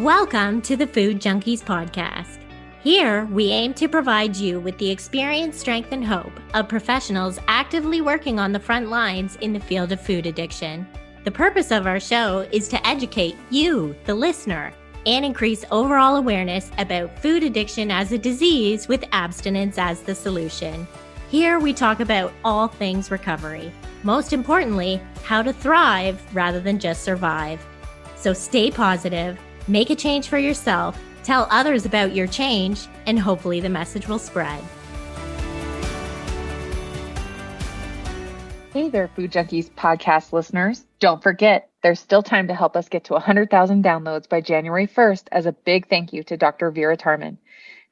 Welcome to the Food Junkies Podcast. Here, we aim to provide you with the experience, strength, and hope of professionals actively working on the front lines in the field of food addiction. The purpose of our show is to educate you, the listener, and increase overall awareness about food addiction as a disease with abstinence as the solution. Here, we talk about all things recovery. Most importantly, how to thrive rather than just survive. So stay positive, make a change for yourself, tell others about your change, and hopefully the message will spread. Hey there, Food Junkies podcast listeners. Don't forget, there's still time to help us get to 100,000 downloads by January 1st as a big thank you to Dr. Vera Tarman.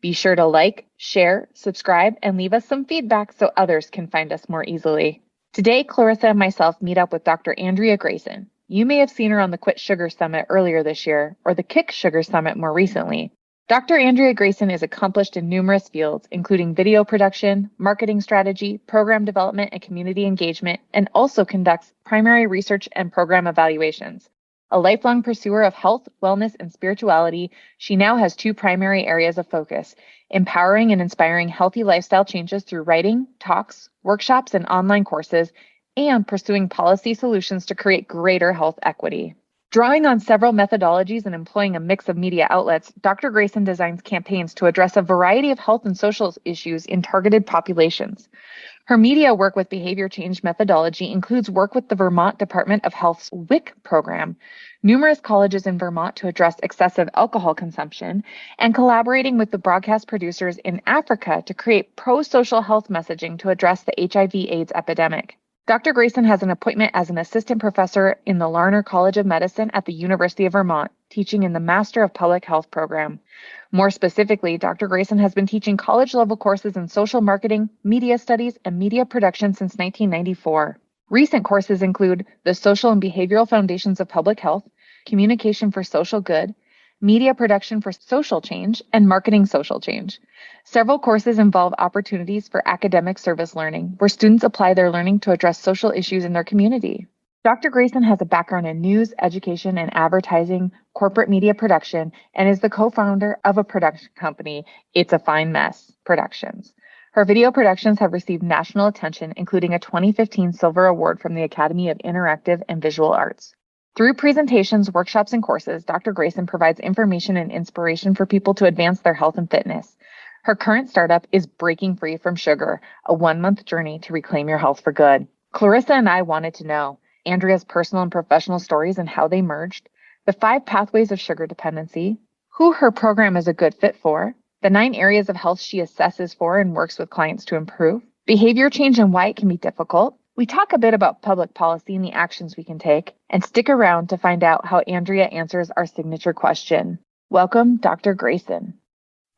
Be sure to like, share, subscribe, and leave us some feedback so others can find us more easily. Today, Clarissa and myself meet up with Dr. Andrea Grayson. You may have seen her on the Quit Sugar Summit earlier this year, or the Kick Sugar Summit more recently. Dr. Andrea Grayson is accomplished in numerous fields, including video production, marketing strategy, program development, and community engagement, and also conducts primary research and program evaluations. A lifelong pursuer of health, wellness, and spirituality, she now has two primary areas of focus: empowering and inspiring healthy lifestyle changes through writing, talks, workshops, and online courses, and pursuing policy solutions to create greater health equity. Drawing on several methodologies and employing a mix of media outlets, Dr. Grayson designs campaigns to address a variety of health and social issues in targeted populations. Her media work with behavior change methodology includes work with the Vermont Department of Health's WIC program, numerous colleges in Vermont to address excessive alcohol consumption, and collaborating with the broadcast producers in Africa to create pro-social health messaging to address the HIV/AIDS epidemic. Dr. Grayson has an appointment as an assistant professor in the Larner College of Medicine at the University of Vermont, teaching in the Master of Public Health program. More specifically, Dr. Grayson has been teaching college-level courses in social marketing, media studies, and media production since 1994. Recent courses include the Social and Behavioral Foundations of Public Health, Communication for Social Good, Media Production for Social Change, and Marketing Social Change. Several courses involve opportunities for academic service learning, where students apply their learning to address social issues in their community. Dr. Grayson has a background in news, education, and advertising, corporate media production, and is the co-founder of a production company, It's a Fine Mess Productions. Her video productions have received national attention, including a 2015 Silver Award from the Academy of Interactive and Visual Arts. Through presentations, workshops, and courses, Dr. Grayson provides information and inspiration for people to advance their health and fitness. Her current startup is Breaking Free from Sugar, a 1-month journey to reclaim your health for good. Clarissa and I wanted to know Andrea's personal and professional stories and how they merged, the 5 pathways of sugar dependency, who her program is a good fit for, the 9 areas of health she assesses for and works with clients to improve, behavior change and why it can be difficult. We talk a bit about public policy and the actions we can take, and stick around to find out how Andrea answers our signature question. Welcome, Dr. Grayson.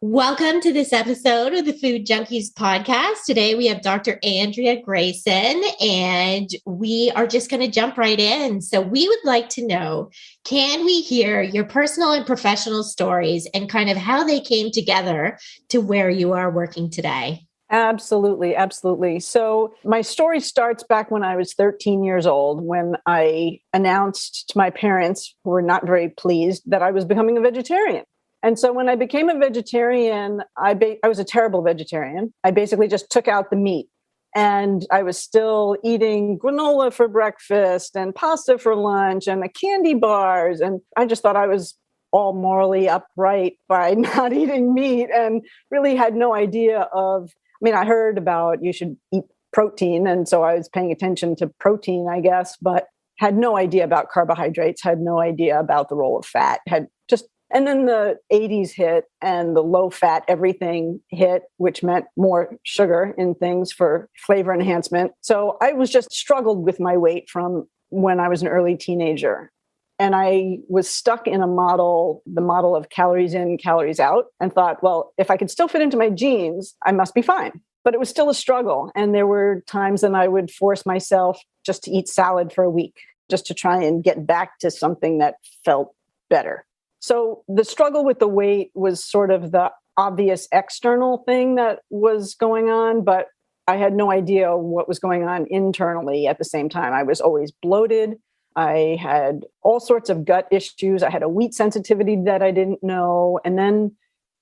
Welcome to this episode of the Food Junkies Podcast. Today we have Dr. Andrea Grayson, and we are just going to jump right in. So we would like to know, can we hear your personal and professional stories and kind of how they came together to where you are working today? Absolutely. Absolutely. So my story starts back when I was 13 years old, when I announced to my parents, who were not very pleased, that I was becoming a vegetarian. And so when I became a vegetarian, I was a terrible vegetarian. I basically just took out the meat, and I was still eating granola for breakfast and pasta for lunch and the candy bars. And I just thought I was all morally upright by not eating meat, and really had no idea of, I heard about you should eat protein. And so I was paying attention to protein, I guess, but had no idea about carbohydrates, had no idea about the role of fat, and then the 80s hit and the low fat everything hit, which meant more sugar in things for flavor enhancement. So I was just struggled with my weight from when I was an early teenager. And I was stuck in the model of calories in, calories out, and thought, well, if I could still fit into my jeans, I must be fine. But it was still a struggle. And there were times that I would force myself just to eat salad for a week, just to try and get back to something that felt better. So the struggle with the weight was sort of the obvious external thing that was going on, but I had no idea what was going on internally at the same time. I was always bloated. I had all sorts of gut issues. I had a wheat sensitivity that I didn't know. And then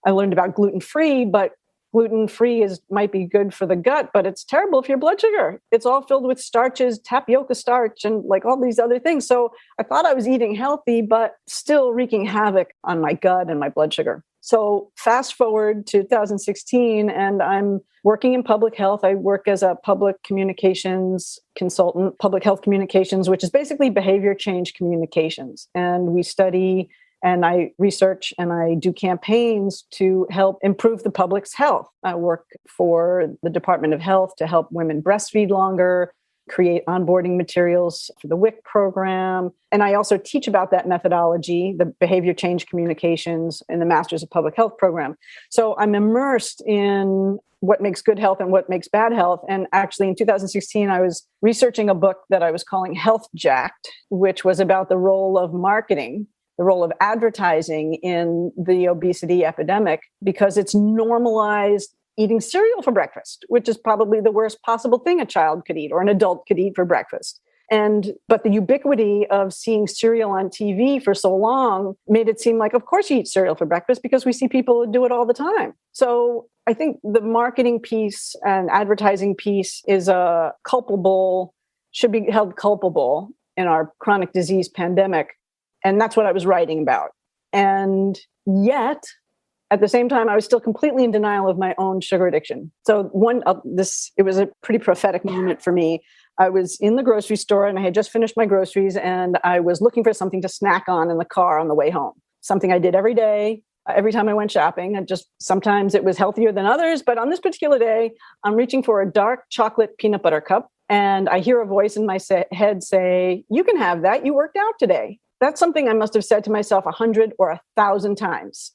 I learned about gluten-free, but gluten-free might be good for the gut, but it's terrible for your blood sugar. It's all filled with starches, tapioca starch, and like all these other things. So I thought I was eating healthy, but still wreaking havoc on my gut and my blood sugar. So fast forward to 2016, and I'm working in public health. I work as a public communications consultant, public health communications, which is basically behavior change communications. And we study and I research and I do campaigns to help improve the public's health. I work for the Department of Health to help women breastfeed longer, create onboarding materials for the WIC program. And I also teach about that methodology, the behavior change communications in the Masters of Public Health program. So I'm immersed in what makes good health and what makes bad health. And actually in 2016, I was researching a book that I was calling Health Jacked, which was about the role of marketing, the role of advertising in the obesity epidemic, because it's normalized eating cereal for breakfast, which is probably the worst possible thing a child could eat or an adult could eat for breakfast. But the ubiquity of seeing cereal on TV for so long made it seem like, of course you eat cereal for breakfast because we see people do it all the time. So I think the marketing piece and advertising piece is should be held culpable in our chronic disease pandemic. And that's what I was writing about. And yet, at the same time, I was still completely in denial of my own sugar addiction. So it was a pretty prophetic moment for me. I was in the grocery store and I had just finished my groceries and I was looking for something to snack on in the car on the way home. Something I did every day, every time I went shopping. Sometimes it was healthier than others, but on this particular day, I'm reaching for a dark chocolate peanut butter cup. And I hear a voice in my head say, "You can have that. You worked out today." That's something I must have said to myself 100 or 1,000 times.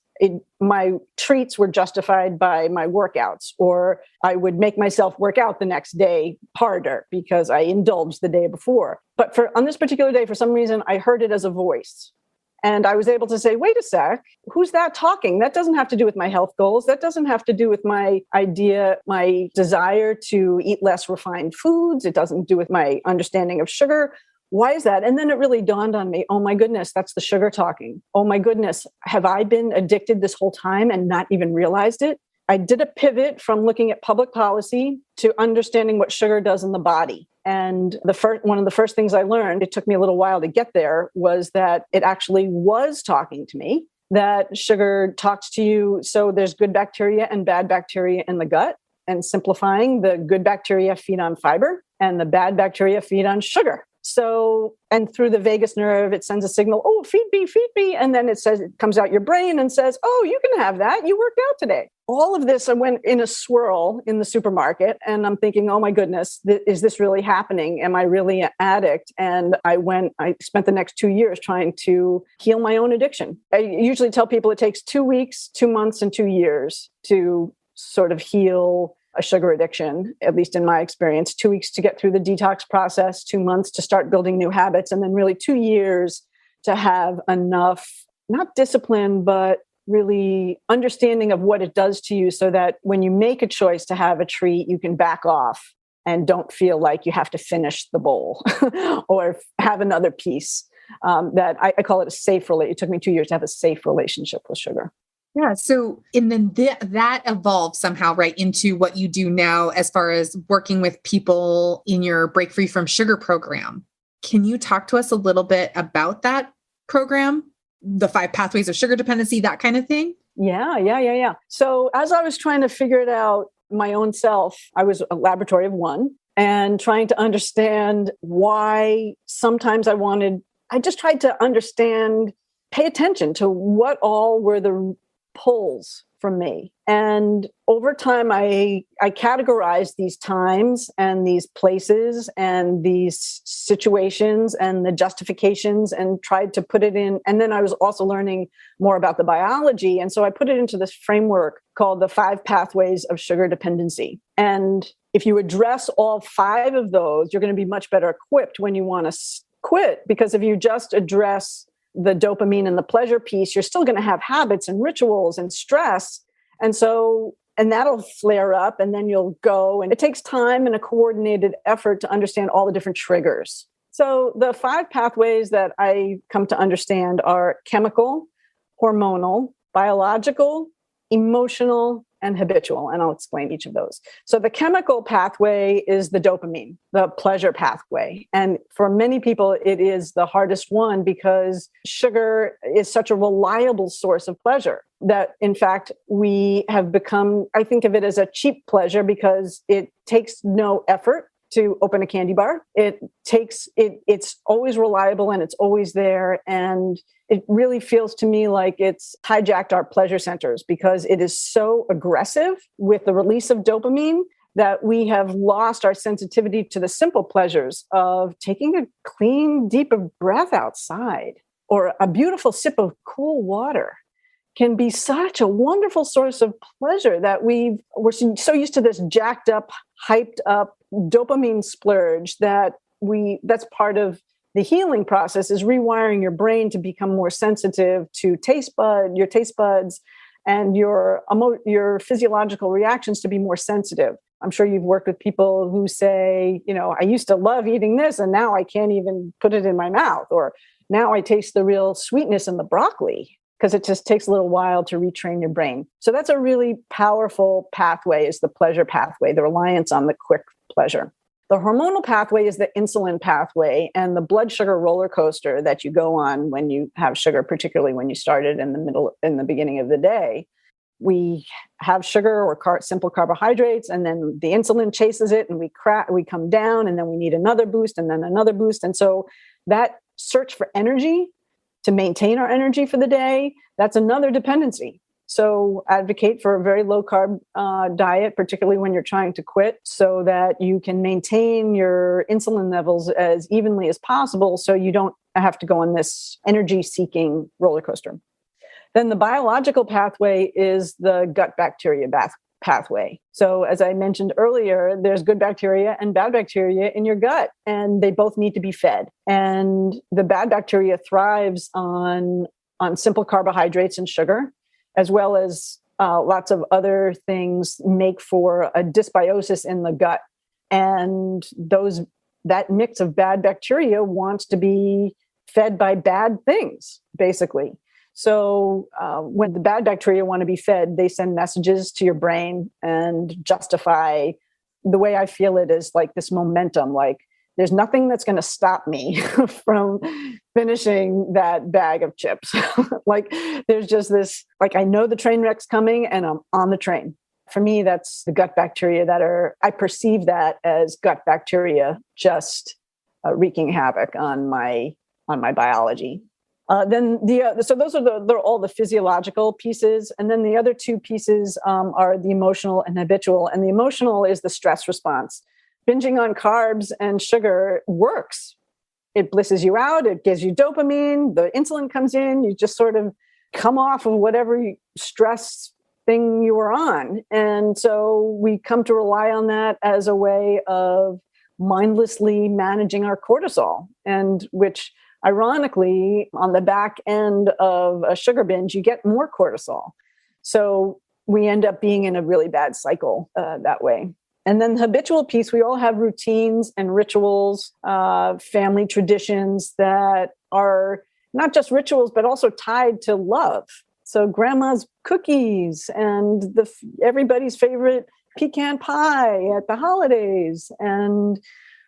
My treats were justified by my workouts, or I would make myself work out the next day harder because I indulged the day before. But on this particular day, for some reason, I heard it as a voice. And I was able to say, wait a sec, who's that talking? That doesn't have to do with my health goals. That doesn't have to do with my desire to eat less refined foods. It doesn't do with my understanding of sugar. Why is that? And then it really dawned on me, oh my goodness, that's the sugar talking. Oh my goodness, have I been addicted this whole time and not even realized it? I did a pivot from looking at public policy to understanding what sugar does in the body. And one of the first things I learned, it took me a little while to get there, was that it actually was talking to me, that sugar talks to you. So there's good bacteria and bad bacteria in the gut. And simplifying, the good bacteria feed on fiber and the bad bacteria feed on sugar. So, and through the vagus nerve, it sends a signal, oh, feed me. And then it comes out your brain and says, oh, you can have that. You worked out today. All of this, I went in a swirl in the supermarket and I'm thinking, oh my goodness, is this really happening? Am I really an addict? And I spent the next 2 years trying to heal my own addiction. I usually tell people it takes 2 weeks, 2 months, and 2 years to sort of heal a sugar addiction, at least in my experience. 2 weeks to get through the detox process, 2 months to start building new habits, and then really 2 years to have enough, not discipline, but really understanding of what it does to you so that when you make a choice to have a treat, you can back off and don't feel like you have to finish the bowl or have another piece. That I call it a safe relationship. It took me 2 years to have a safe relationship with sugar. Yeah. So, and then that evolved somehow right into what you do now as far as working with people in your Break Free from Sugar program. Can you talk to us a little bit about that program, the 5 pathways of sugar dependency, that kind of thing? Yeah. So as I was trying to figure it out my own self, I was a laboratory of one and trying to understand why sometimes I just tried to understand, pay attention to what all were the pulls from me. And over time, I categorized these times and these places and these situations and the justifications and tried to put it in. And then I was also learning more about the biology. And so I put it into this framework called the 5 pathways of sugar dependency. And if you address all 5 of those, you're going to be much better equipped when you want to quit. Because if you just address the dopamine and the pleasure piece, you're still going to have habits and rituals and stress. And that'll flare up and then you'll go. And it takes time and a coordinated effort to understand all the different triggers. So the 5 pathways that I come to understand are chemical, hormonal, biological, emotional, and habitual. And I'll explain each of those. So the chemical pathway is the dopamine, the pleasure pathway. And for many people, it is the hardest one because sugar is such a reliable source of pleasure that, in fact, we have become, I think of it as a cheap pleasure because it takes no effort to open a candy bar. It's always reliable and it's always there. And it really feels to me like it's hijacked our pleasure centers because it is so aggressive with the release of dopamine that we have lost our sensitivity to the simple pleasures of taking a clean, deep breath outside or a beautiful sip of cool water can be such a wonderful source of pleasure that we're so used to this jacked up, hyped up dopamine splurge that's part of the healing process is rewiring your brain to become more sensitive to your taste buds and your physiological reactions to be more sensitive. I'm sure you've worked with people who say, I used to love eating this and now I can't even put it in my mouth, or now I taste the real sweetness in the broccoli, because it just takes a little while to retrain your brain. So that's a really powerful pathway, is the pleasure pathway, the reliance on the quick pleasure. The hormonal pathway is the insulin pathway and the blood sugar roller coaster that you go on when you have sugar, particularly when you started in the beginning of the day. We have sugar or simple carbohydrates, and then the insulin chases it and we come down, and then we need another boost and then another boost. And so that search for energy to maintain our energy for the day, that's another dependency. So advocate for a very low carb diet, particularly when you're trying to quit, so that you can maintain your insulin levels as evenly as possible so you don't have to go on this energy seeking roller coaster. Then the biological pathway is the gut bacteria pathway. So as I mentioned earlier, there's good bacteria and bad bacteria in your gut, and they both need to be fed. And the bad bacteria thrives on simple carbohydrates and sugar, as well as lots of other things make for a dysbiosis in the gut. And that mix of bad bacteria wants to be fed by bad things, basically. So when the bad bacteria want to be fed, they send messages to your brain and justify. The way I feel it is like this momentum, like there's nothing that's going to stop me from finishing that bag of chips. Like there's just this, like I know the train wreck's coming and I'm on the train. For me, that's the gut bacteria I perceive that as gut bacteria just wreaking havoc on my biology. So those are they're all the physiological pieces. And then the other two pieces are the emotional and habitual. And the emotional is the stress response. Binging on carbs and sugar works. It blisses you out. It gives you dopamine. The insulin comes in. You just sort of come off of whatever stress thing you were on. And so we come to rely on that as a way of mindlessly managing our cortisol, and which ironically, on the back end of a sugar binge, you get more cortisol. So we end up being in a really bad cycle that way. And then the habitual piece, we all have routines and rituals, family traditions that are not just rituals, but also tied to love. So grandma's cookies and everybody's favorite pecan pie at the holidays. And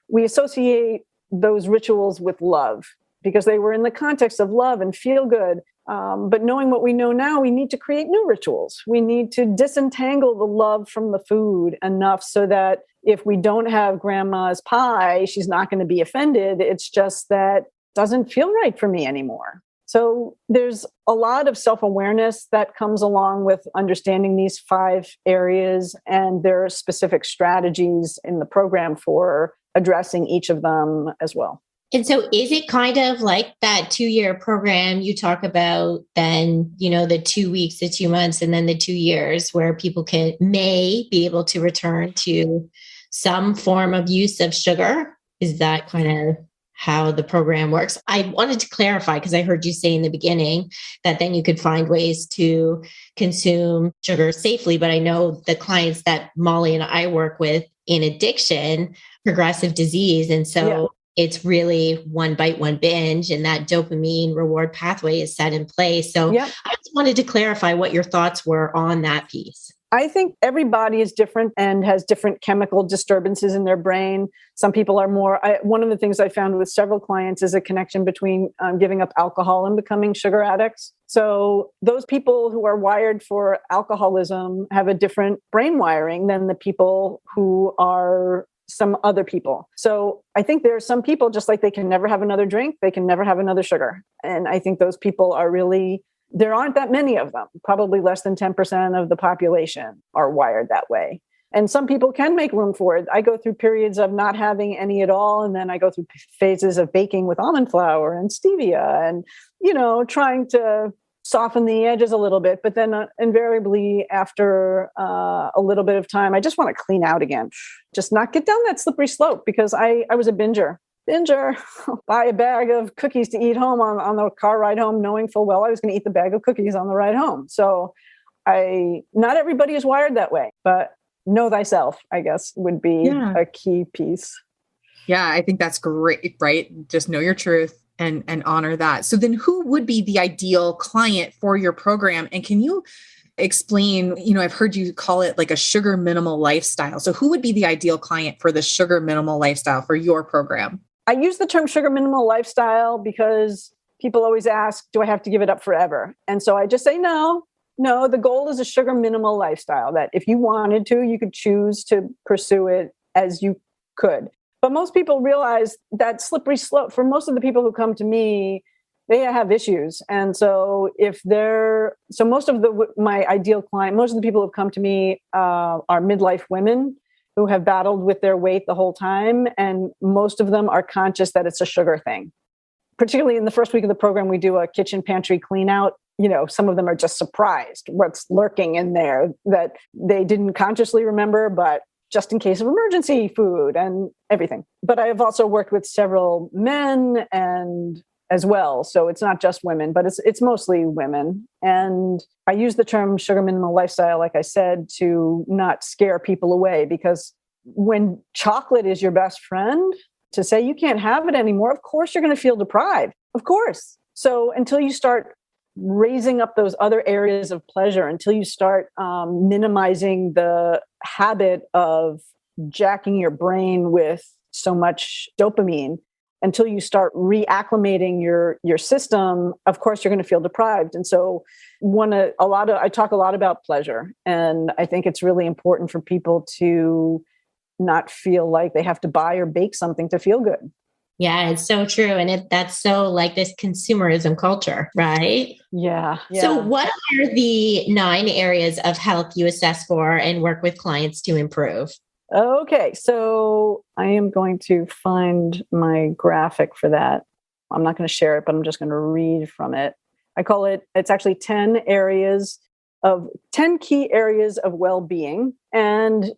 we associate those rituals with love, because they were in the context of love and feel good. But knowing what we know now, we need to create new rituals. We need to disentangle the love from the food enough so that if we don't have grandma's pie, she's not going to be offended. It's just that doesn't feel right for me anymore. So there's a lot of self-awareness that comes along with understanding these 5 areas, and there are specific strategies in the program for addressing each of them as well. And so is it kind of like that 2-year program you talk about, then, the 2 weeks, the 2 months, and then the 2 years where people may be able to return to some form of use of sugar? Is that kind of how the program works? I wanted to clarify, because I heard you say in the beginning that then you could find ways to consume sugar safely. But I know the clients that Molly and I work with in addiction, progressive disease. And so it's really one bite, one binge, and that dopamine reward pathway is set in place. So I just wanted to clarify what your thoughts were on that piece. I think everybody is different and has different chemical disturbances in their brain. Some people are more, one of the things I found with several clients is a connection between giving up alcohol and becoming sugar addicts. So those people who are wired for alcoholism have a different brain wiring than the people who are some other people. So I think there are some people, just like they can never have another drink, they can never have another sugar. And I think those people are really, there aren't that many of them. Probably less than 10% of the population are wired that way. And some people can make room for it. I go through periods of not having any at all. And then I go through phases of baking with almond flour and stevia and, trying to soften the edges a little bit. But then invariably after a little bit of time, I just want to clean out again, just not get down that slippery slope, because I was a binger, buy a bag of cookies to eat home on the car ride home, knowing full well I was going to eat the bag of cookies on the ride home. So not everybody is wired that way, but know thyself, I guess, would be a key piece. Yeah, I think that's great, right? Just know your truth and honor that. So then who would be the ideal client for your program? And can you explain, I've heard you call it like a sugar minimal lifestyle. So who would be the ideal client for the sugar minimal lifestyle for your program? I use the term sugar minimal lifestyle because people always ask, do I have to give it up forever? And so I just say, no, the goal is a sugar minimal lifestyle that if you wanted to, you could choose to pursue it as you could. But most people realize that slippery slope. For most of the people who come to me, they have issues. And so most of my ideal client, most of the people who have come to me are midlife women who have battled with their weight the whole time. And most of them are conscious that it's a sugar thing. Particularly in the first week of the program, we do a kitchen pantry clean out. Some of them are just surprised what's lurking in there that they didn't consciously remember, but just in case of emergency food and everything. But I have also worked with several men and as well. So it's not just women, but it's mostly women. And I use the term sugar minimal lifestyle, like I said, to not scare people away, because when chocolate is your best friend, to say you can't have it anymore, of course you're going to feel deprived. Of course. So until you start raising up those other areas of pleasure, until you start minimizing the habit of jacking your brain with so much dopamine, until you start reacclimating your system, of course, you're going to feel deprived. And so I talk a lot about pleasure. And I think it's really important for people to not feel like they have to buy or bake something to feel good. Yeah, it's so true. And that's so like this consumerism culture, right? Yeah. So what are the 9 areas of health you assess for and work with clients to improve? Okay, so I am going to find my graphic for that. I'm not going to share it, but I'm just going to read from it. It's actually 10 key areas of well-being. And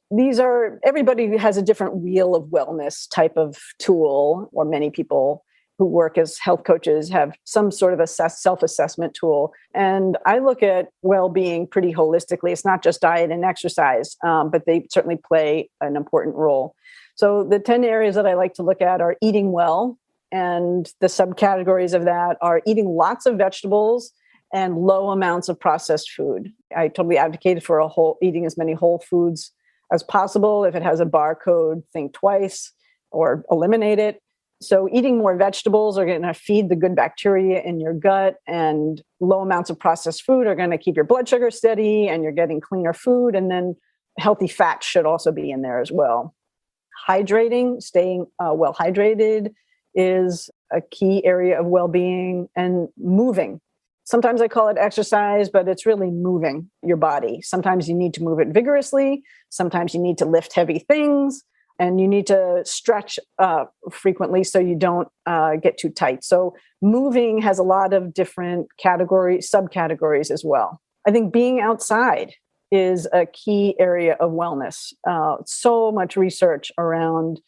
everybody has a different wheel of wellness type of tool, or many people who work as health coaches have some sort of self-assessment tool. And I look at well-being pretty holistically. It's not just diet and exercise, but they certainly play an important role. So the 10 areas that I like to look at are eating well. And the subcategories of that are eating lots of vegetables and low amounts of processed food. I totally advocated for eating as many whole foods as possible. If it has a barcode, think twice or eliminate it. So eating more vegetables are going to feed the good bacteria in your gut, and low amounts of processed food are going to keep your blood sugar steady, and you're getting cleaner food. And then healthy fats should also be in there as well. Hydrating, staying well hydrated is a key area of well-being, and moving. Sometimes I call it exercise, but it's really moving your body. Sometimes you need to move it vigorously. Sometimes you need to lift heavy things. And you need to stretch frequently so you don't get too tight. So moving has a lot of different subcategories as well. I think being outside is a key area of wellness. So much research around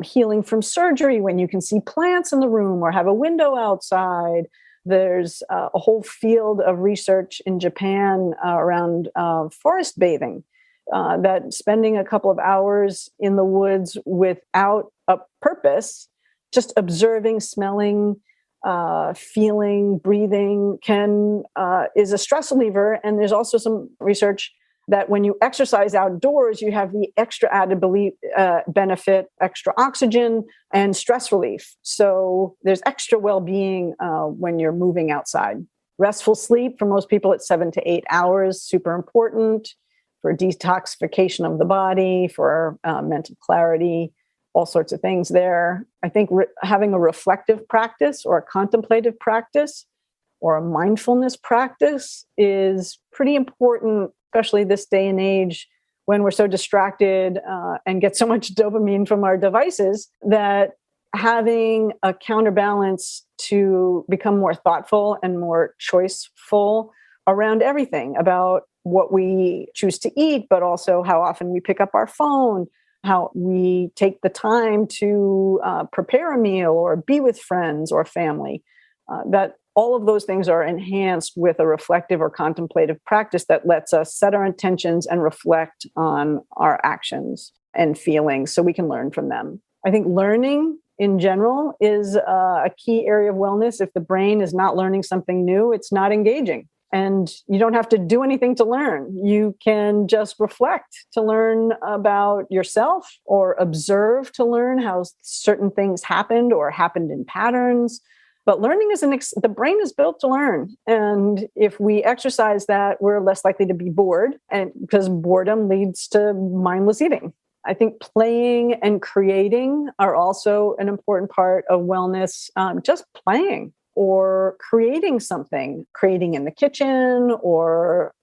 healing from surgery when you can see plants in the room or have a window outside. There's a whole field of research in Japan around forest bathing. That spending a couple of hours in the woods without a purpose just observing, smelling, feeling, breathing is a stress reliever. And there's also some research that when you exercise outdoors, you have the extra added benefit, extra oxygen and stress relief. So there's extra well-being when you're moving outside. Restful sleep for most people, it's 7 to 8 hours, super important for detoxification of the body, for mental clarity, all sorts of things there. I think having a reflective practice or a contemplative practice or a mindfulness practice is pretty important, especially this day and age when we're so distracted and get so much dopamine from our devices, that having a counterbalance to become more thoughtful and more choiceful around everything about what we choose to eat, but also how often we pick up our phone, how we take the time to prepare a meal or be with friends or family, that all of those things are enhanced with a reflective or contemplative practice that lets us set our intentions and reflect on our actions and feelings so we can learn from them. I think learning in general is a key area of wellness. If the brain is not learning something new, it's not engaging. And you don't have to do anything to learn. You can just reflect to learn about yourself, or observe to learn how certain things happened or happened in patterns. But learning is the brain is built to learn. And if we exercise that, we're less likely to be bored, and because boredom leads to mindless eating. I think playing and creating are also an important part of wellness. Just playing or creating something, creating in the kitchen, or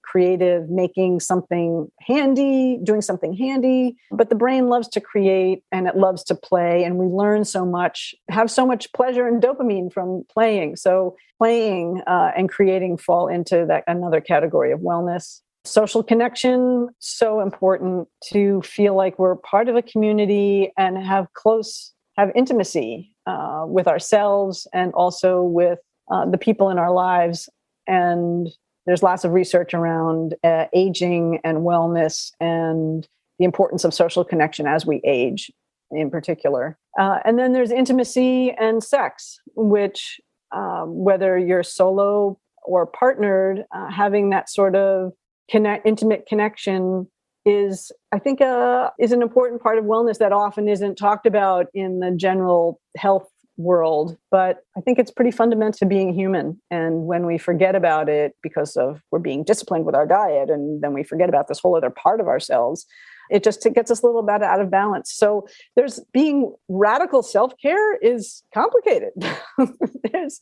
making something handy, doing something handy. But the brain loves to create and it loves to play. And we learn so much, have so much pleasure and dopamine from playing. So playing and creating fall into that another category of wellness. Social connection, so important to feel like we're part of a community and have intimacy with ourselves and also with the people in our lives. And there's lots of research around aging and wellness and the importance of social connection as we age in particular. And then there's intimacy and sex, which whether you're solo or partnered, having that sort of intimate connection is, I think, is an important part of wellness that often isn't talked about in the general health world. But I think it's pretty fundamental to being human. And when we forget about it because we're being disciplined with our diet, and then we forget about this whole other part of ourselves, it gets us a little bit out of balance. So being radical self-care is complicated. There's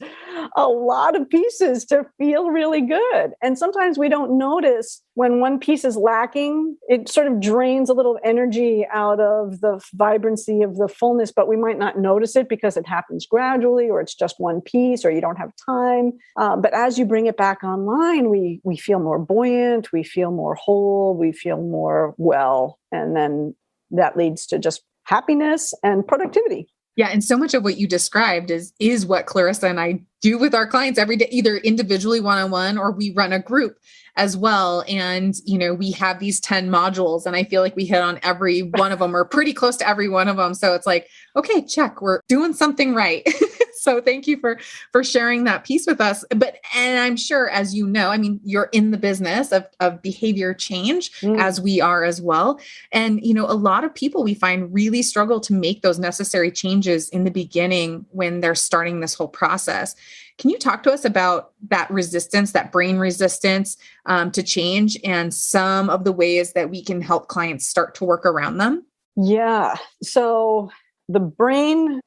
a lot of pieces to feel really good. And sometimes we don't notice when one piece is lacking. It sort of drains a little energy out of the vibrancy of the fullness, but we might not notice it because it happens gradually, or it's just one piece, or you don't have time. But as you bring it back online, we feel more buoyant, we feel more whole, we feel more well. And then that leads to just happiness and productivity. Yeah. And so much of what you described is what Clarissa and I do with our clients every day, either individually one-on-one, or we run a group as well. And, we have these 10 modules, and I feel like we hit on every one of them, or pretty close to every one of them. So it's like, okay, check, we're doing something right. So thank you for sharing that piece with us. And I'm sure, as you know, you're in the business of behavior change, as we are as well. And, a lot of people we find really struggle to make those necessary changes in the beginning when they're starting this whole process. Can you talk to us about that resistance, that brain resistance to change, and some of the ways that we can help clients start to work around them? Yeah. So the brain,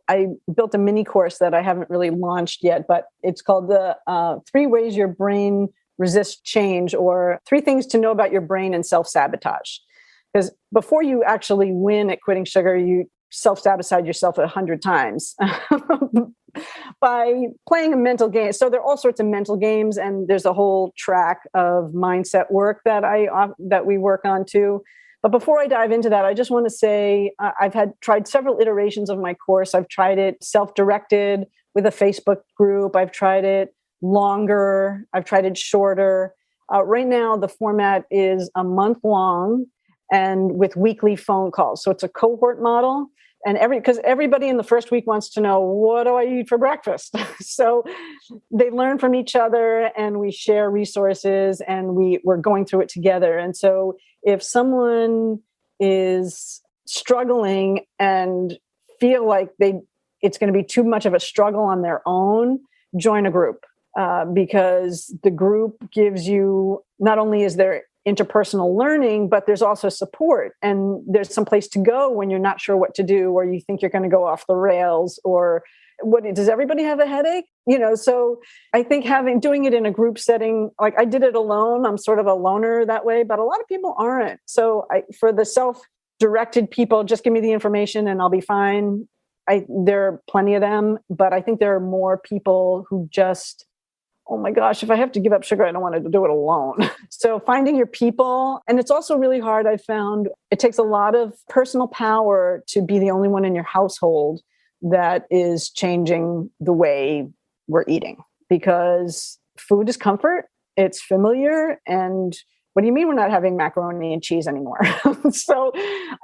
I built a mini course that I haven't really launched yet, but it's called the 3 Ways Your Brain Resists Change, or 3 Things to Know About Your Brain and Self-Sabotage. Because before you actually win at quitting sugar, you self-sabotage yourself 100 times by playing a mental game. So there are all sorts of mental games, and there's a whole track of mindset work that we work on too. But before I dive into that, I just want to say I've tried several iterations of my course. I've tried it self-directed with a Facebook group. I've tried it longer. I've tried it shorter. Right now, the format is a month long and with weekly phone calls. So it's a cohort model. And because everybody in the first week wants to know, what do I eat for breakfast? So they learn from each other, and we share resources, and we're going through it together. And so if someone is struggling and feel like it's going to be too much of a struggle on their own, join a group, because the group gives you, not only is there interpersonal learning, but there's also support, and there's some place to go when you're not sure what to do, or you think you're going to go off the rails, or does everybody have a headache? So I think doing it in a group setting, like I did it alone, I'm sort of a loner that way, but a lot of people aren't. So for the self-directed people, just give me the information and I'll be fine. There are plenty of them, but I think there are more people who just, oh my gosh, if I have to give up sugar, I don't want to do it alone. So finding your people, and it's also really hard. I found it takes a lot of personal power to be the only one in your household that is changing the way we're eating, because food is comfort, it's familiar, and what do you mean we're not having macaroni and cheese anymore? So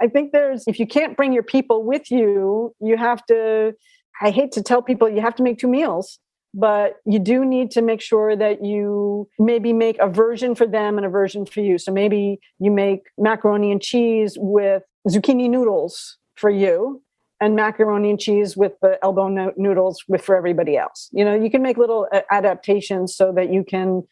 I think if you can't bring your people with you, you have to, I hate to tell people you have to make 2 meals, but you do need to make sure that you maybe make a version for them and a version for you. So maybe you make macaroni and cheese with zucchini noodles for you, and macaroni and cheese with the elbow noodles for everybody else. You can make little adaptations so that you can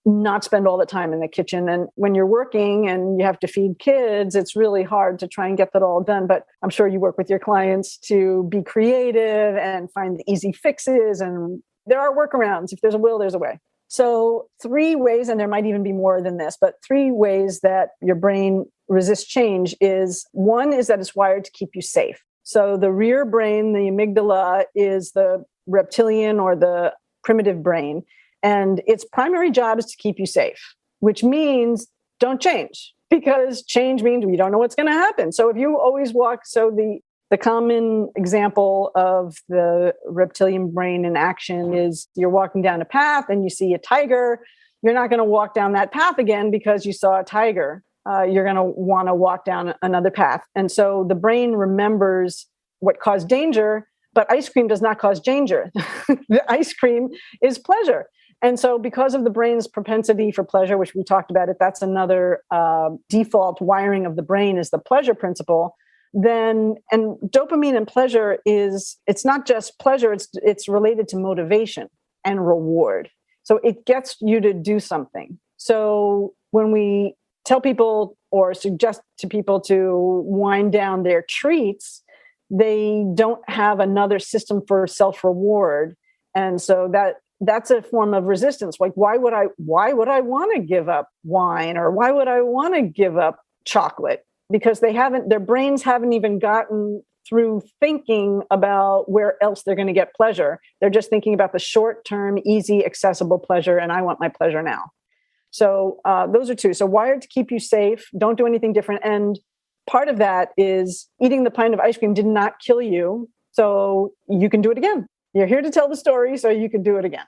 not spend all the time in the kitchen. And when you're working and you have to feed kids, it's really hard to try and get that all done. But I'm sure you work with your clients to be creative and find the easy fixes. And there are workarounds. If there's a will, there's a way. So 3 ways, and there might even be more than this, but 3 ways that your brain resists change is, one is that it's wired to keep you safe. So the rear brain, the amygdala, is the reptilian or the primitive brain. And its primary job is to keep you safe, which means don't change, because change means we don't know what's going to happen. So if you always walk, the common example of the reptilian brain in action is you're walking down a path and you see a tiger. You're not going to walk down that path again because you saw a tiger. You're going to want to walk down another path. And so the brain remembers what caused danger, but ice cream does not cause danger. The ice cream is pleasure. And so because of the brain's propensity for pleasure, which we talked about that's another default wiring of the brain is the pleasure principle. And dopamine and pleasure it's not just pleasure, it's related to motivation and reward. So it gets you to do something. So when we tell people or suggest to people to wind down their treats, they don't have another system for self-reward. And so that's a form of resistance. Like, why would I want to give up wine, or why would I want to give up chocolate? Because their brains haven't even gotten through thinking about where else they're going to get pleasure. They're just thinking about the short-term, easy, accessible pleasure. And I want my pleasure now. So those are 2. So wired to keep you safe. Don't do anything different. And part of that is eating the pint of ice cream did not kill you. So you can do it again. You're here to tell the story, so you can do it again.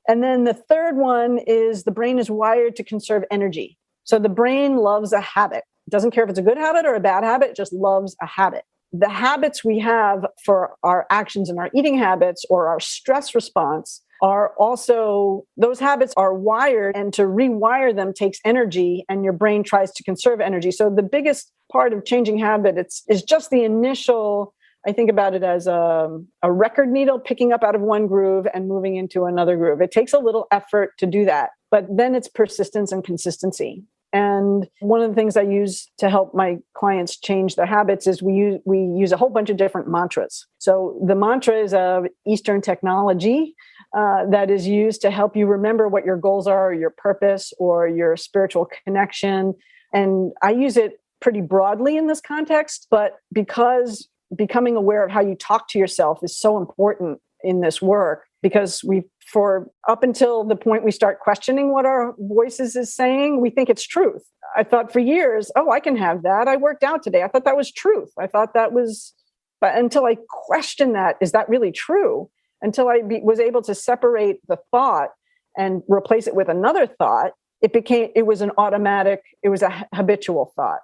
And then the third one is the brain is wired to conserve energy. So the brain loves a habit. It doesn't care if it's a good habit or a bad habit, it just loves a habit. The habits we have for our actions and our eating habits or our stress response are also, those habits are wired, and to rewire them takes energy, and your brain tries to conserve energy. So the biggest part of changing habits is just the initial, I think about it as a record needle picking up out of one groove and moving into another groove. It takes a little effort to do that, but then it's persistence and consistency. And one of the things I use to help my clients change their habits is we use a whole bunch of different mantras. So the mantra is of Eastern technology that is used to help you remember what your goals are, or your purpose, or your spiritual connection. And I use it pretty broadly in this context, but because becoming aware of how you talk to yourself is so important in this work, because for up until the point we start questioning what our voices is saying, we think it's truth. I thought for years, I can have that. I worked out today. I thought that was truth. I thought that was, but until I questioned that, is that really true? Until I was able to separate the thought and replace it with another thought, it was an automatic, it was a habitual thought.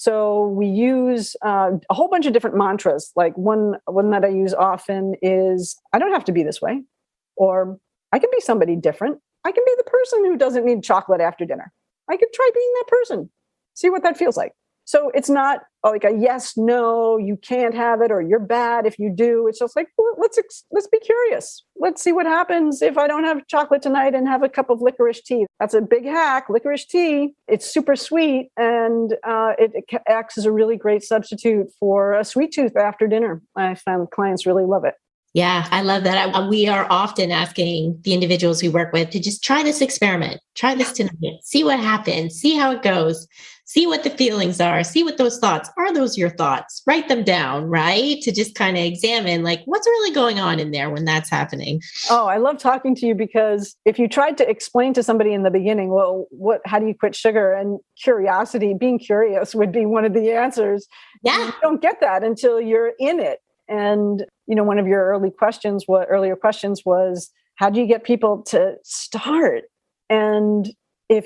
So we use a whole bunch of different mantras. Like one that I use often is, I don't have to be this way, or I can be somebody different. I can be the person who doesn't need chocolate after dinner. I could try being that person, see what that feels like. So it's not like a yes, no, you can't have it, or you're bad if you do. It's just like, well, let's be curious. Let's see what happens if I don't have chocolate tonight and have a cup of licorice tea. That's a big hack, licorice tea. It's super sweet, and it acts as a really great substitute for a sweet tooth after dinner. I found clients really love it. Yeah, I love that. We are often asking the individuals we work with to just try this experiment, try this tonight, see what happens, see how it goes, see what the feelings are, see what those thoughts are. Those your thoughts? Write them down, right? To just kind of examine like what's really going on in there when that's happening. Oh, I love talking to you, because if you tried to explain to somebody in the beginning, well, how do you quit sugar? And curiosity, being curious would be one of the answers. Yeah. You don't get that until you're in it. And, one of your earlier questions was, how do you get people to start? And I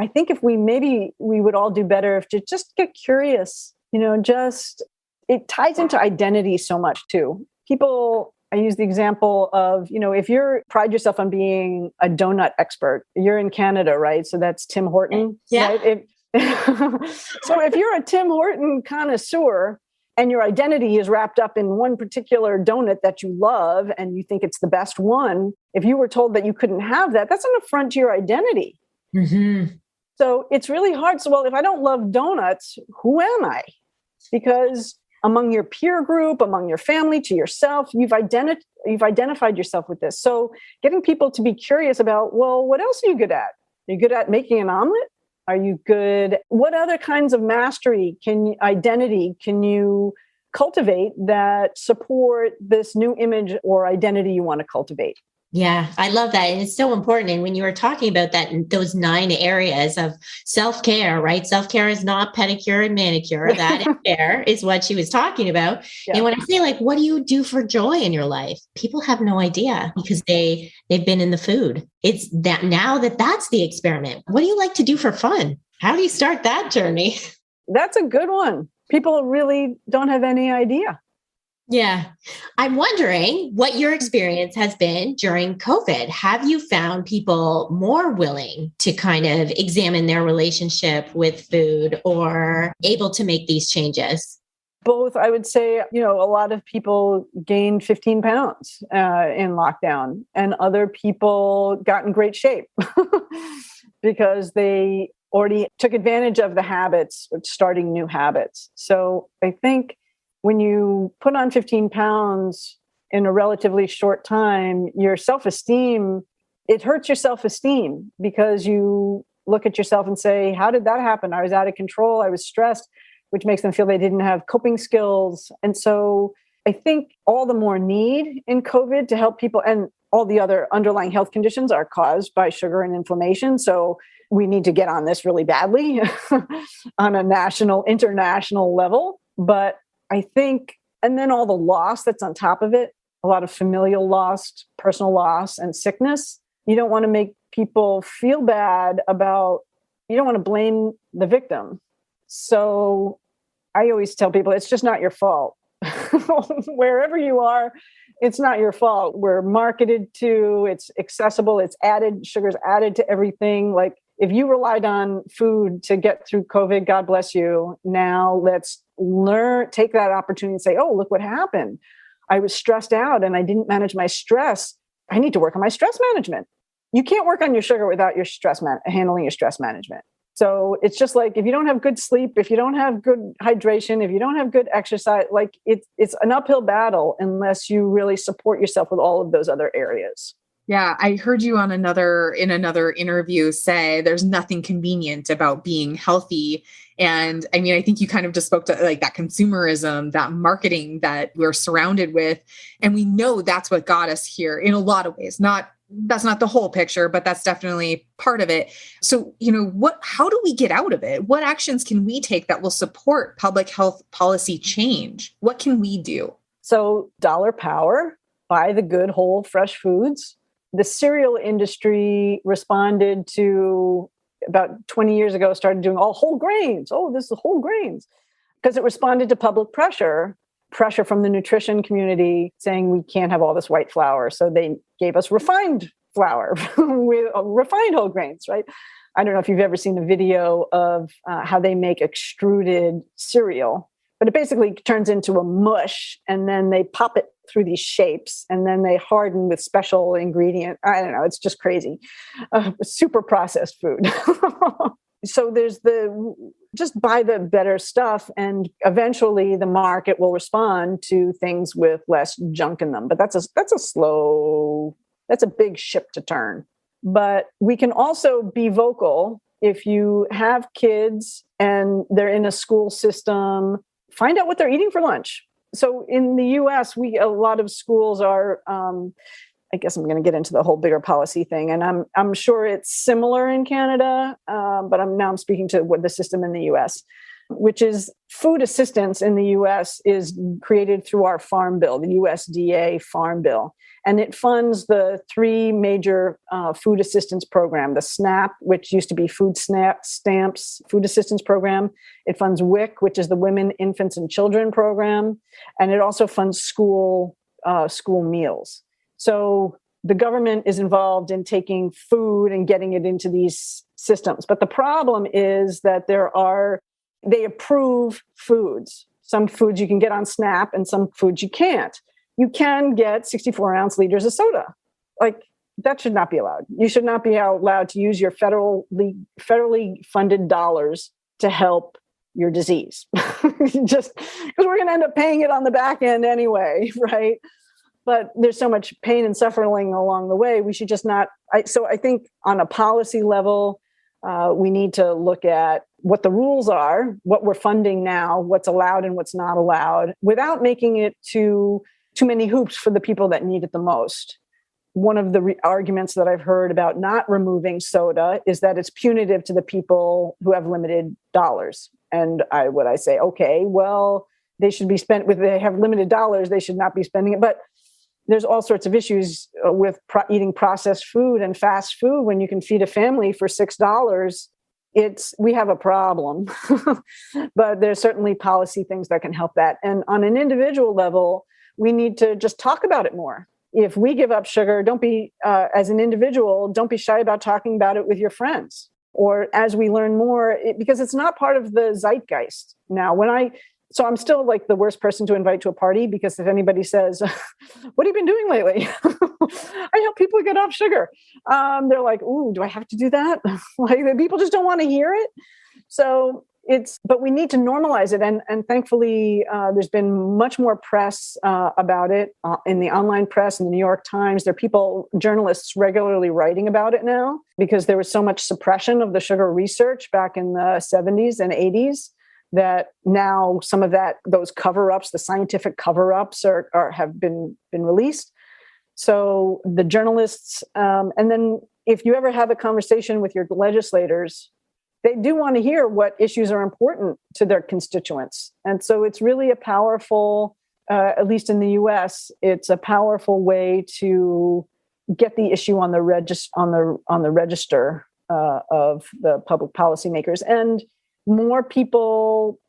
think if we would all do better if to just get curious, it ties into identity so much too. I use the example of, if you pride yourself on being a donut expert, you're in Canada, right? So that's Tim Horton. Yeah. Right? So if you're a Tim Horton connoisseur, and your identity is wrapped up in one particular donut that you love and you think it's the best one, if you were told that you couldn't have that, that's an affront to your identity. Mm-hmm. So it's really hard. So, well, if I don't love donuts, who am I? Because among your peer group, among your family, to yourself, you've identified yourself with this. So getting people to be curious about, well, what else are you good at? Are you good at making an omelet? Are you good? What other kinds of mastery identity can you cultivate that support this new image or identity you want to cultivate? Yeah, I love that. And it's so important. And when you were talking about that, those 9 areas of self-care, right? Self-care is not pedicure and manicure. That is what she was talking about. Yeah. And when I say like, what do you do for joy in your life? People have no idea because they've been in the food. It's that now that's the experiment. What do you like to do for fun? How do you start that journey? That's a good one. People really don't have any idea. Yeah. I'm wondering what your experience has been during COVID. Have you found people more willing to kind of examine their relationship with food or able to make these changes? Both. I would say, a lot of people gained 15 pounds in lockdown, and other people got in great shape because they already took advantage of the habits of starting new habits. So I think when you put on 15 pounds in a relatively short time, your self-esteem, it hurts your self-esteem because you look at yourself and say, how did that happen? I was out of control. I was stressed, which makes them feel they didn't have coping skills. And so I think all the more need in COVID to help people, and all the other underlying health conditions are caused by sugar and inflammation. So we need to get on this really badly on a national, international level. But I think, and then all the loss that's on top of it, a lot of familial loss, personal loss, and sickness. You don't want to make people feel bad you don't want to blame the victim. So I always tell people, it's just not your fault. Wherever you are, it's not your fault. We're marketed to, it's accessible, it's added, sugar's added to everything. Like if you relied on food to get through COVID, God bless you. Now let's take that opportunity and say, oh, look what happened. I was stressed out and I didn't manage my stress. I need to work on my stress management. You can't work on your sugar without your handling your stress management. So it's just like, if you don't have good sleep, if you don't have good hydration, if you don't have good exercise, like it's an uphill battle unless you really support yourself with all of those other areas. Yeah, I heard you in another interview say there's nothing convenient about being healthy. And I mean, I think you kind of just spoke to like that consumerism, that marketing that we're surrounded with. And we know that's what got us here in a lot of ways. That's not the whole picture, but that's definitely part of it. So, how do we get out of it? What actions can we take that will support public health policy change? What can we do? So dollar power, buy the good, whole, fresh foods. The cereal industry responded to about 20 years ago started doing all whole grains. Oh, this is whole grains. Because it responded to public pressure from the nutrition community saying we can't have all this white flour. So they gave us refined flour with refined whole grains, right? I don't know if you've ever seen a video of how they make extruded cereal, but it basically turns into a mush and then they pop it through these shapes and then they harden with special ingredient. I don't know. It's just crazy. Super processed food. So there's just buy the better stuff and eventually the market will respond to things with less junk in them. But that's a big ship to turn. But we can also be vocal. If you have kids and they're in a school system, find out what they're eating for lunch. So in the US, a lot of schools are, I guess I'm going to get into the whole bigger policy thing. And I'm sure it's similar in Canada, but I'm speaking to what the system in the US, which is food assistance in the US is created through our Farm Bill, the USDA Farm Bill. And it funds the three major food assistance program, the SNAP, which used to be Food Stamps Food Assistance Program. It funds WIC, which is the Women, Infants, and Children Program. And it also funds school meals. So the government is involved in taking food and getting it into these systems. But the problem is that they approve foods. Some foods you can get on SNAP and some foods you can't. You can get 64-ounce liters of soda. Like, that should not be allowed. You should not be allowed to use your federally funded dollars to help your disease. Just because we're going to end up paying it on the back end anyway, right? But there's so much pain and suffering along the way. We should just not. So I think on a policy level, we need to look at what the rules are, what we're funding now, what's allowed and what's not allowed, without making it too many hoops for the people that need it the most. One of the arguments that I've heard about not removing soda is that it's punitive to the people who have limited dollars. And I say, okay, well, they should be spent with, they have limited dollars, they should not be spending it. But there's all sorts of issues with eating processed food and fast food. When you can feed a family for $6, we have a problem. But there's certainly policy things that can help that. And on an individual level, we need to just talk about it more. If we give up sugar, don't be, as an individual, don't be shy about talking about it with your friends. Or as we learn more, because it's not part of the zeitgeist now. So I'm still like the worst person to invite to a party, because if anybody says, what have you been doing lately? I help people get off sugar. They're like, ooh, do I have to do that? Like, people just don't want to hear it. So but we need to normalize it. And thankfully, there's been much more press about it in the online press, in the New York Times. There are journalists regularly writing about it now, because there was so much suppression of the sugar research back in the 70s and 80s. That now some of those cover-ups, the scientific cover-ups have been released. So the journalists, and then if you ever have a conversation with your legislators, they do want to hear what issues are important to their constituents. And so it's really a powerful, at least in the US, it's a powerful way to get the issue on the register of the public policymakers. And more people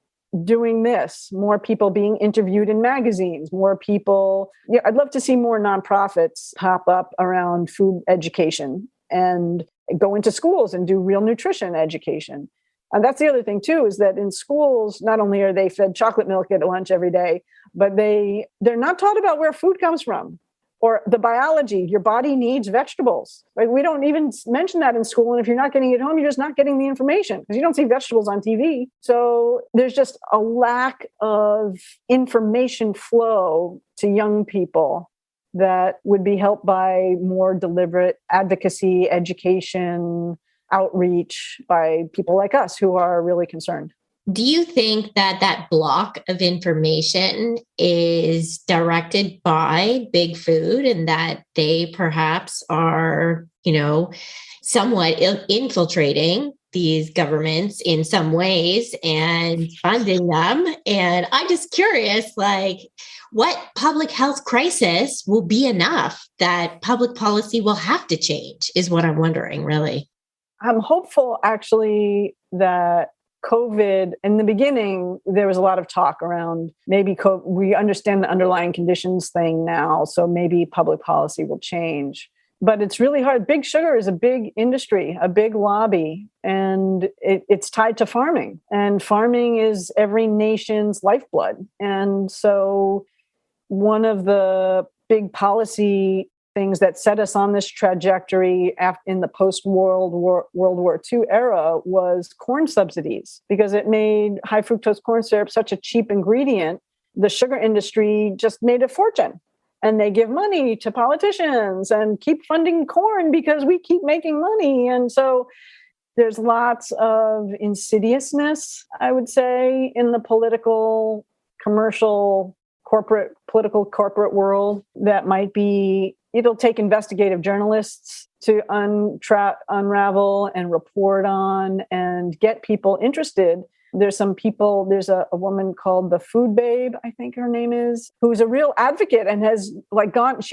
doing this, more people being interviewed in magazines, more people. Yeah, I'd love to see more nonprofits pop up around food education and go into schools and do real nutrition education. And that's the other thing too, is that in schools, not only are they fed chocolate milk at lunch every day, but they're not taught about where food comes from. Or the biology, your body needs vegetables. Like, we don't even mention that in school. And if you're not getting it home, you're just not getting the information, because you don't see vegetables on TV. So there's just a lack of information flow to young people that would be helped by more deliberate advocacy, education, outreach by people like us who are really concerned. Do you think that block of information is directed by Big Food, and that they perhaps are, somewhat infiltrating these governments in some ways and funding them? And I'm just curious, what public health crisis will be enough that public policy will have to change is what I'm wondering, really. I'm hopeful actually that COVID, in the beginning, there was a lot of talk around maybe we understand the underlying conditions thing now, so maybe public policy will change. But it's really hard. Big sugar is a big industry, a big lobby, and it's tied to farming. And farming is every nation's lifeblood. And so one of the big policy things that set us on this trajectory in the post-World War II era was corn subsidies, because it made high fructose corn syrup such a cheap ingredient. The sugar industry just made a fortune, and they give money to politicians and keep funding corn because we keep making money. And so there's lots of insidiousness, I would say, in the political, commercial, corporate world that might be. It'll take investigative journalists to unravel and report on and get people interested. There's a woman called the Food Babe, I think her name is, who's a real advocate and has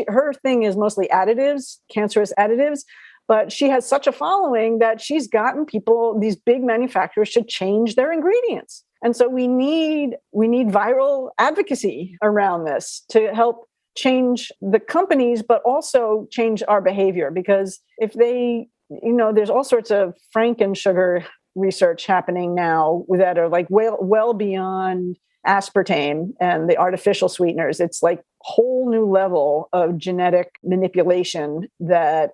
her thing is mostly additives, cancerous additives, but she has such a following that she's gotten people, these big manufacturers, to change their ingredients. And so we need viral advocacy around this to help change the companies, but also change our behavior. Because if there's all sorts of Franken sugar research happening now that are like well beyond aspartame and the artificial sweeteners. It's like whole new level of genetic manipulation that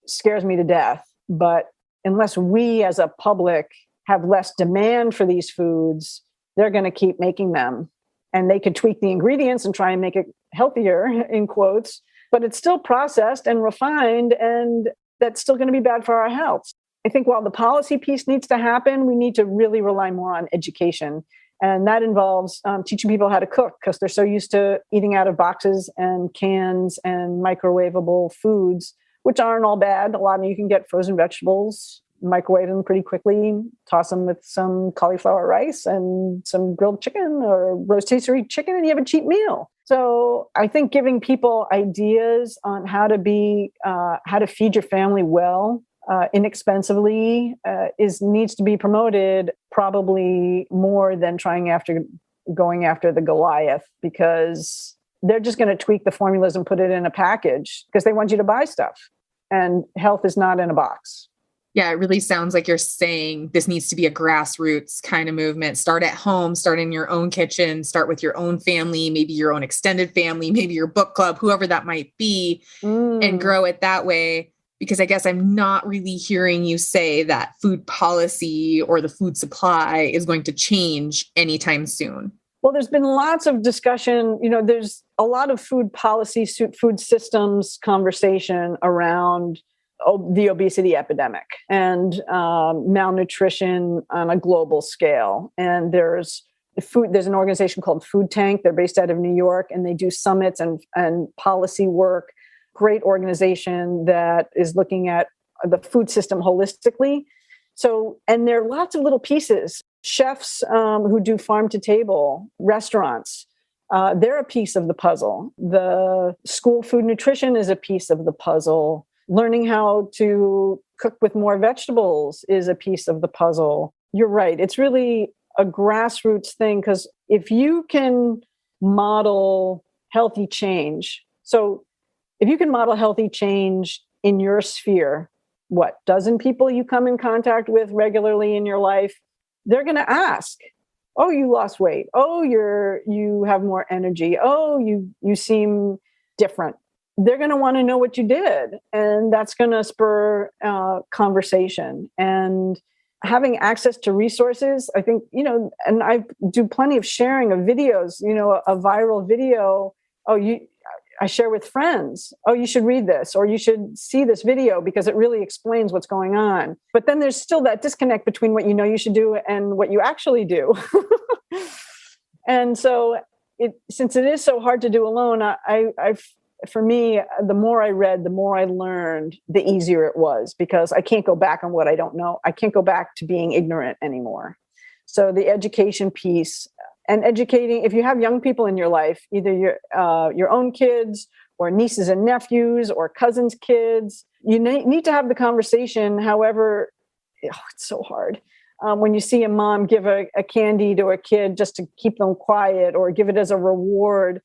scares me to death. But unless we as a public have less demand for these foods, they're going to keep making them. And they could tweak the ingredients and try and make it healthier, in quotes, but it's still processed and refined, and that's still going to be bad for our health. I think while the policy piece needs to happen, we need to really rely more on education. And that involves teaching people how to cook, because they're so used to eating out of boxes and cans and microwavable foods, which aren't all bad. A lot of you can get frozen vegetables, microwave them pretty quickly, toss them with some cauliflower rice and some grilled chicken or rotisserie chicken, and you have a cheap meal. So I think giving people ideas on how to feed your family well, inexpensively, needs to be promoted probably more than going after the Goliath, because they're just going to tweak the formulas and put it in a package because they want you to buy stuff, and health is not in a box. Yeah, it really sounds like you're saying this needs to be a grassroots kind of movement. Start at home, start in your own kitchen, start with your own family, maybe your own extended family, maybe your book club, whoever that might be, and grow it that way. Because I guess I'm not really hearing you say that food policy or the food supply is going to change anytime soon. Well, there's been lots of discussion. There's a lot of food policy, food systems conversation around the obesity epidemic and malnutrition on a global scale. And there's an organization called Food Tank. They're based out of New York, and they do summits and policy work. Great organization that is looking at the food system holistically. So, and there are lots of little pieces. Chefs who do farm to table, restaurants, they're a piece of the puzzle. The school food nutrition is a piece of the puzzle. Learning how to cook with more vegetables is a piece of the puzzle. You're right. It's really a grassroots thing, because if you can model healthy change, so if you can model healthy change in your sphere, dozen people you come in contact with regularly in your life, they're going to ask, oh, you lost weight. Oh, you have more energy. Oh, you seem different. They're going to want to know what you did. And that's going to spur conversation. And having access to resources, I think, and I do plenty of sharing of videos, a viral video. I share with friends. Oh, you should read this, or you should see this video because it really explains what's going on. But then there's still that disconnect between what you should do and what you actually do. And so since it is so hard to do alone, for me, the more I read, the more I learned, the easier it was, because I can't go back on what I don't know. I can't go back to being ignorant anymore. So the education piece, and educating, if you have young people in your life, either your own kids or nieces and nephews or cousins' kids, you need to have the conversation however it's so hard. When you see a mom give a candy to a kid just to keep them quiet or give it as a reward,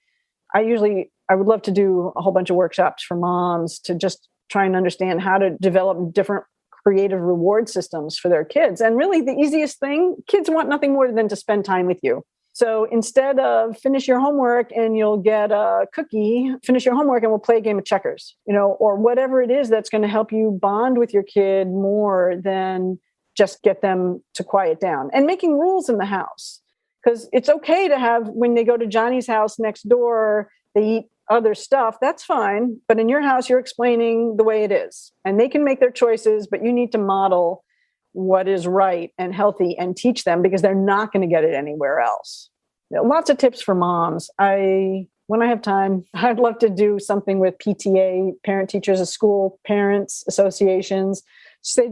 I would love to do a whole bunch of workshops for moms to just try and understand how to develop different creative reward systems for their kids. And really the easiest thing, kids want nothing more than to spend time with you. So instead of finish your homework and you'll get a cookie, finish your homework and we'll play a game of checkers, or whatever it is that's going to help you bond with your kid more than just get them to quiet down. And making rules in the house, because it's okay to have, when they go to Johnny's house next door, they eat other stuff, that's fine. But in your house, you're explaining the way it is and they can make their choices, but you need to model what is right and healthy and teach them because they're not going to get it anywhere else. Lots of tips for moms. When I have time, I'd love to do something with PTA, parent teachers of school, parents associations. Say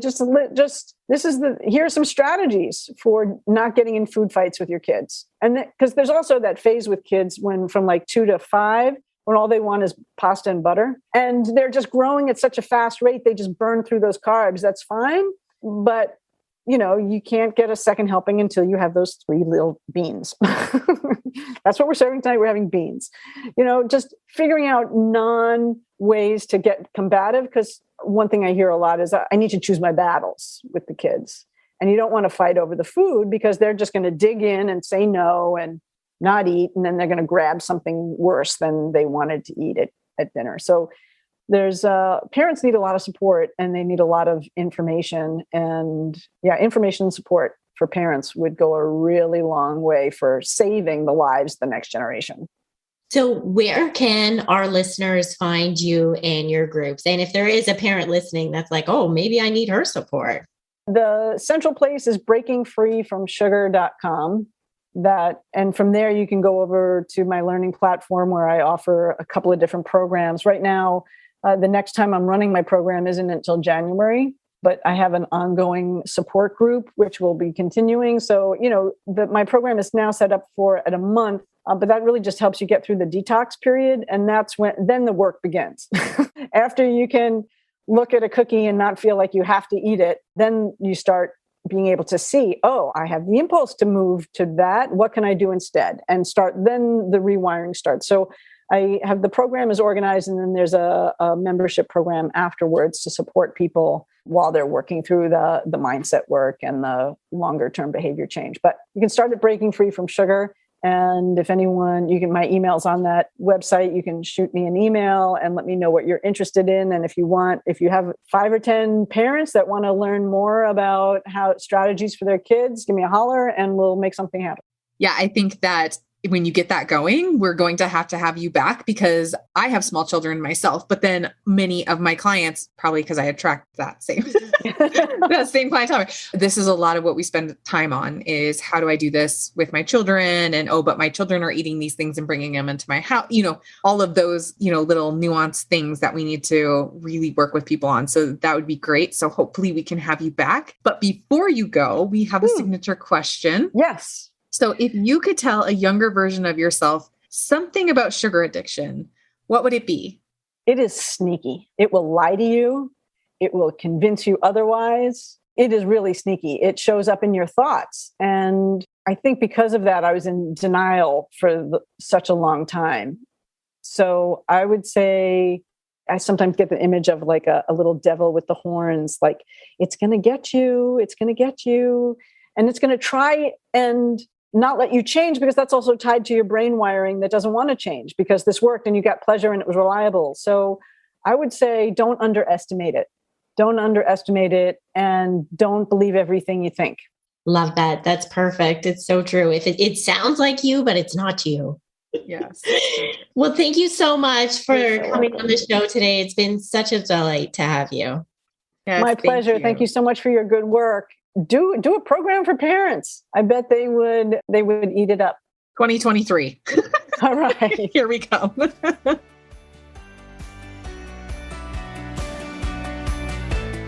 here are some strategies for not getting in food fights with your kids. And because there's also that phase with kids when from like 2 to 5, when all they want is pasta and butter and they're just growing at such a fast rate, they just burn through those carbs. That's fine. But you can't get a second helping until you have those 3 little beans. That's what we're serving tonight. We're having beans. Just figuring out ways to get combative. Because one thing I hear a lot is I need to choose my battles with the kids. And you don't want to fight over the food because they're just going to dig in and say no and not eat. And then they're going to grab something worse than they wanted to eat at dinner. So there's parents need a lot of support and they need a lot of information, and information support for parents would go a really long way for saving the lives of the next generation. So where can our listeners find you and your groups? And if there is a parent listening that's like, oh, maybe I need her support. The central place is breakingfreefromsugar.com. And from there you can go over to my learning platform where I offer a couple of different programs. Right now, the next time I'm running my program isn't until January, but I have an ongoing support group, which will be continuing. So, my program is now set up at a month, but that really just helps you get through the detox period. And then the work begins. After you can look at a cookie and not feel like you have to eat it, then you start being able to see, I have the impulse to move to that. What can I do instead? And then the rewiring starts. So I have the program is organized, and then there's a membership program afterwards to support people while they're working through the mindset work and the longer term behavior change. But you can start at Breaking Free from Sugar. And if anyone, my email's on that website, you can shoot me an email and let me know what you're interested in. And if you have 5 or 10 parents that want to learn more about how strategies for their kids, give me a holler and we'll make something happen. Yeah, I think that when you get that going, we're going to have you back because I have small children myself, but then many of my clients, probably because I attract that same clientele. This is a lot of what we spend time on is how do I do this with my children? And, but my children are eating these things and bringing them into my house, all of those, little nuanced things that we need to really work with people on. So that would be great. So hopefully we can have you back. But before you go, we have a signature question. Yes. So if you could tell a younger version of yourself something about sugar addiction, what would it be? It is sneaky. It will lie to you. It will convince you otherwise. It is really sneaky. It shows up in your thoughts. And I think because of that, I was in denial for such a long time. So I would say I sometimes get the image of like a little devil with the horns, like it's going to get you. It's going to get you. And it's going to try and not let you change because that's also tied to your brain wiring that doesn't want to change because this worked and you got pleasure and it was reliable. So I would say don't underestimate it. Don't underestimate it and don't believe everything you think. Love that. That's perfect. It's so true. If it sounds like you, but it's not you. Yes. Well, thank you so much for coming on the show today. It's been such a delight to have you. Yes, my pleasure. Thank you so much for your good work. Do a program for parents. I bet they would eat it up. 2023. All right. Here we come.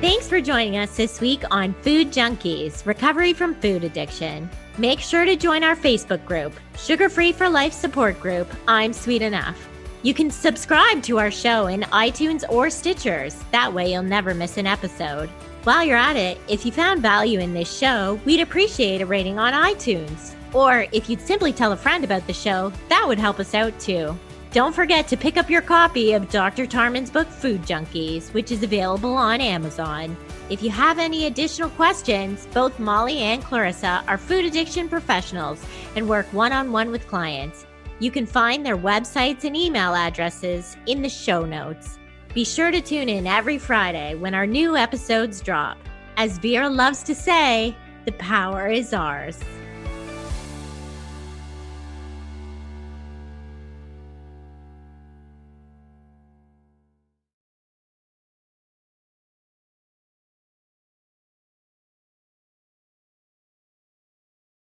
Thanks for joining us this week on Food Junkies, Recovery from Food Addiction. Make sure to join our Facebook group, Sugar Free for Life support group, I'm Sweet Enough. You can subscribe to our show in iTunes or Stitchers. That way you'll never miss an episode. While you're at it, if you found value in this show, we'd appreciate a rating on iTunes. Or if you'd simply tell a friend about the show, that would help us out too. Don't forget to pick up your copy of Dr. Tarman's book, Food Junkies, which is available on Amazon. If you have any additional questions, both Molly and Clarissa are food addiction professionals and work one-on-one with clients. You can find their websites and email addresses in the show notes. Be sure to tune in every Friday when our new episodes drop. As Vera loves to say, the power is ours.